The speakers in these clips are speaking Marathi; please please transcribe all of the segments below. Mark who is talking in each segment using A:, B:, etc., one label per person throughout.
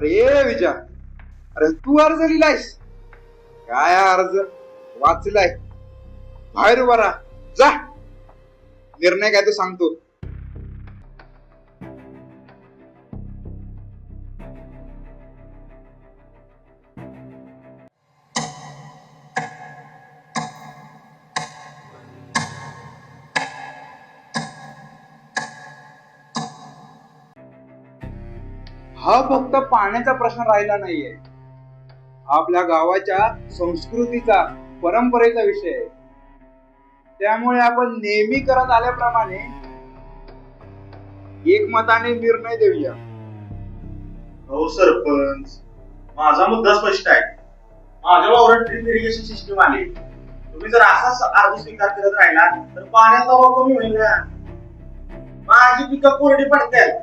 A: अरे ये विचार. अरे तू अर्ज लिहिलायस? काय अर्ज वाचलाय? बाहेर उभा राहा. जा, निर्णय काय तो सांगतो. हा फक्त पाण्याचा प्रश्न राहिला नाहीये, आपल्या गावाच्या संस्कृतीचा, परंपरेचा विषय आहे. त्यामुळे आपण नेहमी करत आल्याप्रमाणे एकमताने निर्णय देऊया.
B: हो सरपंच, माझा मुद्दा स्पष्ट आहे. माझ्या वावरात ड्रिप इरिगेशन सिस्टीम आली. तुम्ही जर असाच अर्ज स्वीकार करत राहिला तर पाण्याचा अभाव कमी होईल ना. माझी पिकं कोरडी पडतील.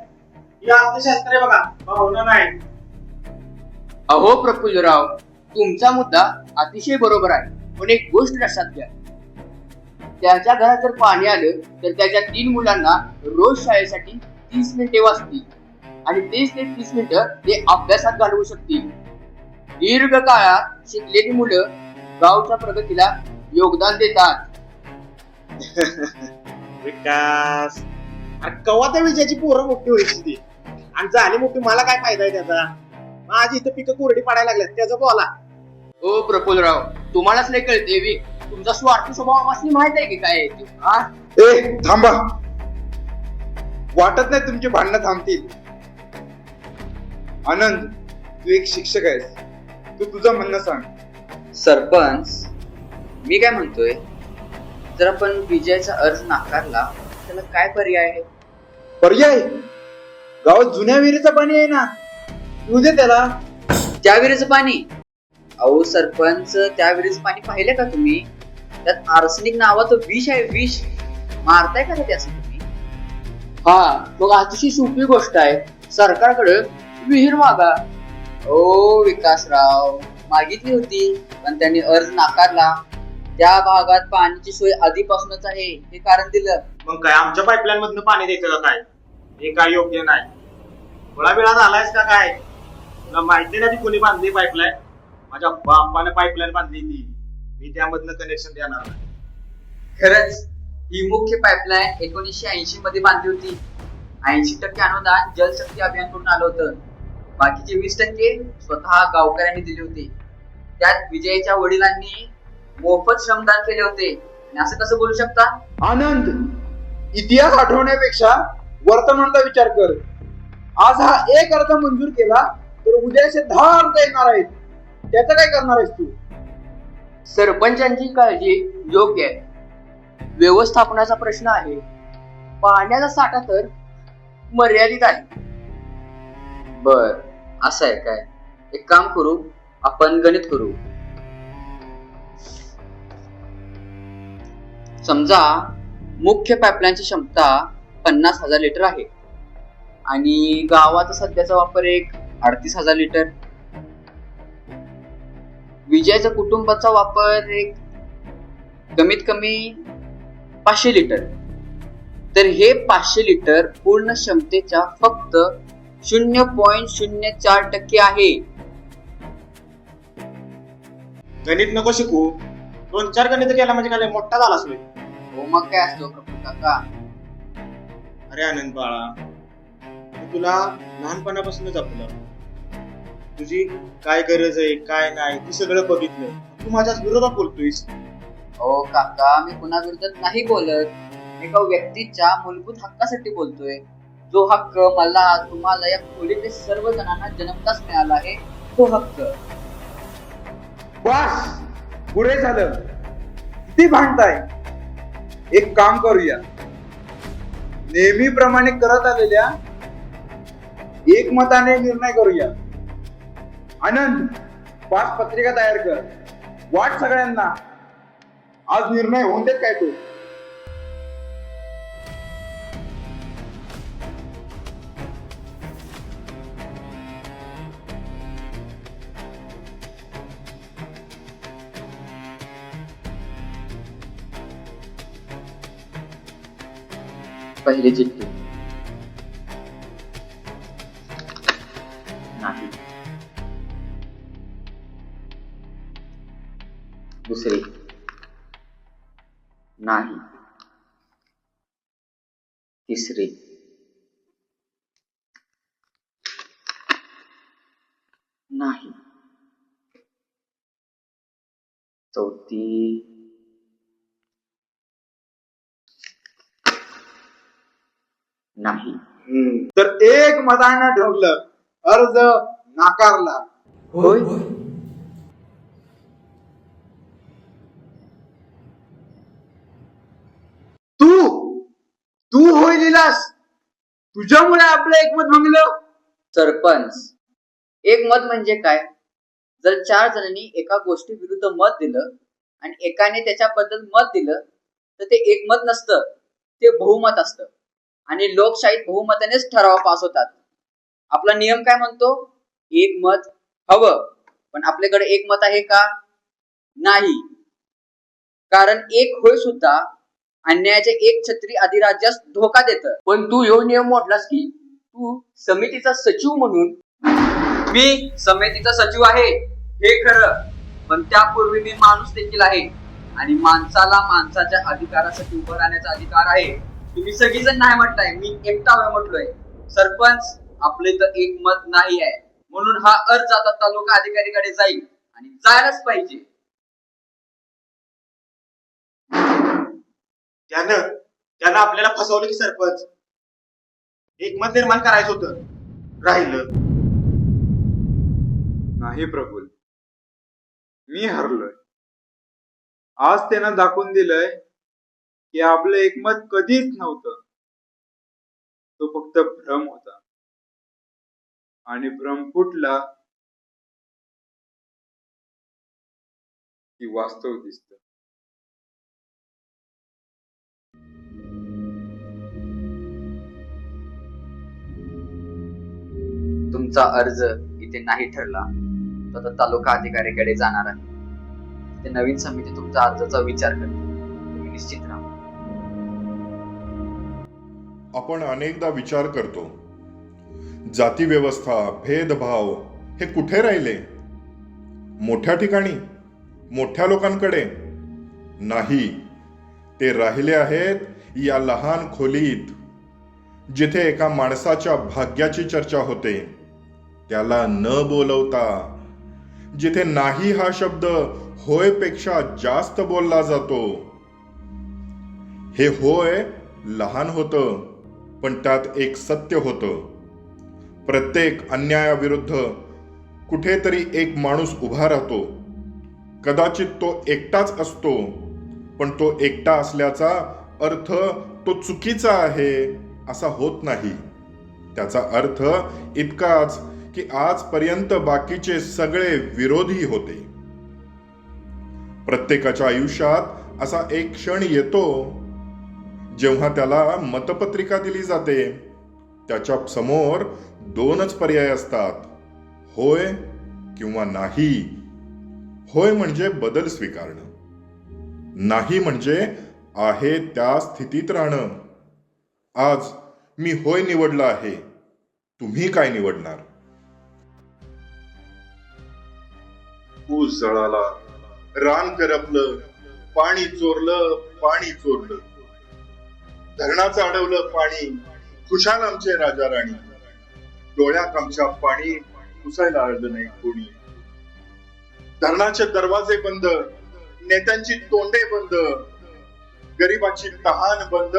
B: ही अर्थशास्त्र आहे बघा, भावना नाही.
C: अहो प्रफुल्लराव, तुमचा मुद्दा अतिशय बरोबर आहे, पण एक गोष्ट लक्षात घ्या. त्याच्या घरात जर पाणी आलं तर त्याच्या 3 मुलांना रोज शाळेसाठी 30 मिनिटे वाचतील आणि तेच ते 30 मिनिटं ते अभ्यासात घालवू शकतील. दीर्घ काळात शिकलेली मुलं गावच्या प्रगतीला योगदान देतात.
B: विकास, अरे कवा त्या विजयाची पोरं मोठी व्हायची ती, आणि झाली मोठी, मला काय फायदा आहे त्याचा? माझी इथं पिकं कोरडी पडायला लागल्यात, त्याचा बोला.
C: ओ प्रफुल्लराव, तुम्हालाच नाही कळते बी. तुमचा स्वार्थी स्वभाव आम्हाला माहित आहे की काय आहे ते, हा?
A: ए थांबा, वाटत नाही तुमची भांडणं थांबतील. आनंद, तू एक शिक्षक आहेस, तू तुझं म्हणणं सांग.
D: सरपंच, मी काय म्हणतोय, जर आपण विजयाचा अर्ज नाकारला त्याला काय पर्याय आहे?
A: पर्याय? गावात जुन्या विहिरीचं पाणी आहे ना, पिऊ दे त्याला.
D: त्या विहिरीचं पाणी? अहो सरपंच, त्या विहिरीचं पाणी पाहिलं का तुम्ही? त्यात आर्सेनिक नावाचं विष आहे, विष. मारताय का त्याचं तुम्ही?
C: हा, मग अतिशय सोपी गोष्ट आहे, सरकारकडे विहीर मागा.
D: ओ विकासराव, मागितली होती पण त्यांनी अर्ज नाकारला. त्या भागात पाण्याची सोय आधीपासूनच आहे हे कारण दिलं.
B: मग काय आमच्या पाईपलाईन मधनं पाणी द्यायचं का काय? हे काय योग्य नाही. थोडा वेळा झालायस का काय? तुला माहिती नाही ती कोणी बांधली पाईपलाईन? माझ्या बापाने पाईपलाईन बांधली ती. मी त्यामधनं कनेक्शन देणार नाही.
D: खरंच, ही मुख्य पाईपलाईन 1980 मध्ये बांधली होती. 80% अनुदान जलशक्ती अभियानकडून आलं होतं. बाकीचे 20% स्वतः गावकऱ्यांनी दिले होते. त्यात विजयच्या वडिलांनी मोफत श्रमदान केले होते. आणि असं कसं बोलू शकता?
A: आनंद, इतिहास आठवण्यापेक्षा वर्तमानाचा विचार कर. आज हा एक अर्ज मंजूर केला तर उद्याचे 10 अर्ज येणार आहेत. त्याचं काय करणार आहेस तू?
C: सरपंचांची काळजी योग्य आहे. व्यवस्थापनाचा प्रश्न आहे. पाण्याचा साठा तर मर्यादित आहे.
D: बर, असं आहे काय? एक काम करू, आपण गणित करू. समजा मुख्य पाईपलाईनची क्षमता 50,000 लिटर आहे आणि गावाचा सध्याचा वापर एक 38,000 लिटर. विजयाच्या कुटुंबाचा वापर एक कमीत कमी 500 लिटर. तर हे 500 लिटर पूर्ण क्षमतेच्या फक्त 0.04% आहे.
B: गणित नको शिकू. 2-4 गणित केला म्हणजे काय मोठा झाला असतो?
D: हो, मग काय असतो प्रफुल्ल काका?
B: अरे आनंद बाळा, मी तुला लहानपणापासूनच आपलं तुझी काय गरज आहे काय नाही ते सगळं बघितलं. तू माझ्या विरोधात बोलतोयस.
D: हो काका, मी कुणाविरोधात नाही बोलत. एका व्यक्तीच्या मूलभूत हक्कासाठी बोलतोय. जो हक्क मला, तुम्हाला, या खोलीतील सर्व जणांना जन्मताच मिळाला आहे, तो हक्क.
A: बस, पुढे झालं. किती भांडताय? एक काम करूया, नेहमीप्रमाणे करत आलेल्या एकमताने निर्णय करूया. आनंद, 5 पत्रिका तयार कर, वाट सगळ्यांना. आज निर्णय होऊन देत काय तू?
D: पहिली चिठ्ठी. नाही. दुसरी नाही, तिसरी नाही, चौथी नाही.
A: तर एक मतानं ठरलं, अर्ज नाकारला.
D: होय.
A: तू तू होय लिहिलास, तुझ्यामुळे आपलं एकमत भांगलं.
D: सरपंच, एक मत म्हणजे काय? जर 4 जणांनी एका गोष्टी विरुद्ध मत दिलं आणि एकाने त्याच्याबद्दल मत दिलं तर ते एकमत नसतं, ते बहुमत असतं. आणि लोकशाहीत बहुमतानेच ठराव पास होतात. आपला नियम काय म्हणतो? एक मत हवं. पण आपल्याकडे एक मत आहे का? नाही. कारण एक होय सुद्धा अन्यायाचे एक छत्री अधिराज्यास धोका देतं.
C: पण तू ह्यो नियम मोडलास की. तू समितीचा सचिव म्हणून.
D: मी समितीचा सचिव आहे हे खरं, पण त्यापूर्वी मी माणूस देखील आहे आणि माणसाला माणसाच्या अधिकारासाठी उभं राहण्याचा अधिकार आहे. तुम्ही सगळीजण नाही म्हटलाय, मी एकटा म्हटलोय. सरपंच, आपले तर एक मत नाही आहे, म्हणून हा अर्ज आता तालुका अधिकारीकडे जाईल आणि जायलाच पाहिजे.
B: त्यानं आपल्याला फसवलं की सरपंच. एकमत निर्माण करायचं होतं, राहिलं.
A: नाही प्रफुल्ल, मी हरलोय. आज त्यानं दाखवून दिलंय की आपलं एकमत कधीच नव्हतं, तो फक्त भ्रम होता. आणि भ्रम फुटला की वास्तव दिसत.
D: तुमचा अर्ज इथे नाही ठरला तर आता तालुका अधिकाऱ्याकडे जाणार आहे. ते नवीन समिती तुमच्या अर्जाचा विचार करते. तुम्ही निश्चित राहा.
E: आपण अनेकदा विचार करतो, जाती व्यवस्था, भेदभाव हे कुठे राहिले? मोठ्या ठिकाणी, मोठ्या लोकांकडे नाही. ते राहिले आहेत या लहान खोलीत, जिथे एका माणसाच्या भाग्याची चर्चा होते, त्याला न बोलवता, जिथे नाही हा शब्द होय पेक्षा जास्त बोलला जातो. हे होय लहान होतं, पण त्यात एक सत्य होतं. प्रत्येक अन्यायाविरुद्ध कुठेतरी एक माणूस उभा राहतो. कदाचित तो एकटाच असतो, पण तो एकटा असल्याचा अर्थ तो चुकीचा आहे असा होत नाही. त्याचा अर्थ इतकाच की आजपर्यंत बाकीचे सगळे विरोधी होते. प्रत्येकाच्या आयुष्यात असा एक क्षण येतो जेव्हा त्याला मतपत्रिका दिली जाते. त्याच्या समोर 2च पर्याय असतात, होय किंवा नाही. होय म्हणजे बदल स्वीकारणं, नाही म्हणजे आहे त्या स्थितीत राहणं. आज मी होय निवडला आहे, तुम्ही काय निवडणार? ऊस जळाला, रान करपलं, पाणी चोरलं, पाणी चोरलं, धरणाचं अडवलं पाणी, खुशाल आमचे राजा राणी. डोळ्यात आमच्या पाणी पुसायला आलं नाही कोणी. धरणाचे दरवाजे बंद, नेत्यांची तोंडे बंद, गरिबाची तहान बंद,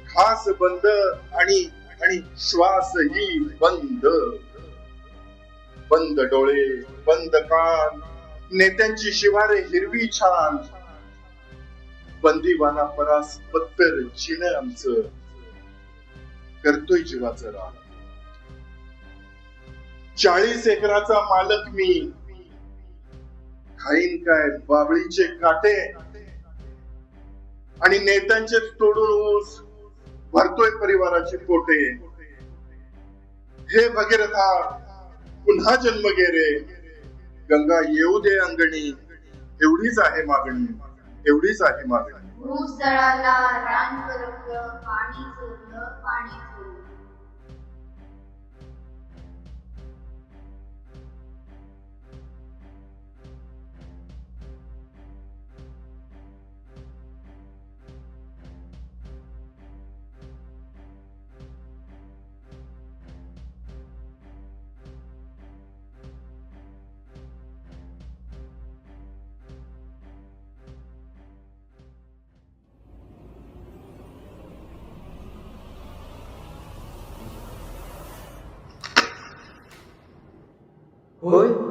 E: घास बंद आणि श्वासही बंद. बंद डोळे, बंद कान, नेत्यांची शिवारे हिरवी छान. बंदीवाना परास पत्तर चिन आमचं करतोय जीवाचं रान. 40 एकराचा मालक मी, खाईन काय बाबळीचे काटे आणि नेत्यांचे तोडून ऊस भरतोय परिवाराची पोटे. हे भगीरथा पुन्हा जन्म घे रे, गंगा येऊ दे अंगणी. एवढीच आहे मागणी, एवढीच आहे मागणी.
F: ऊस जळाला, रान करपलं, पाणी चोरलं, पाणी चोरलं.
C: होय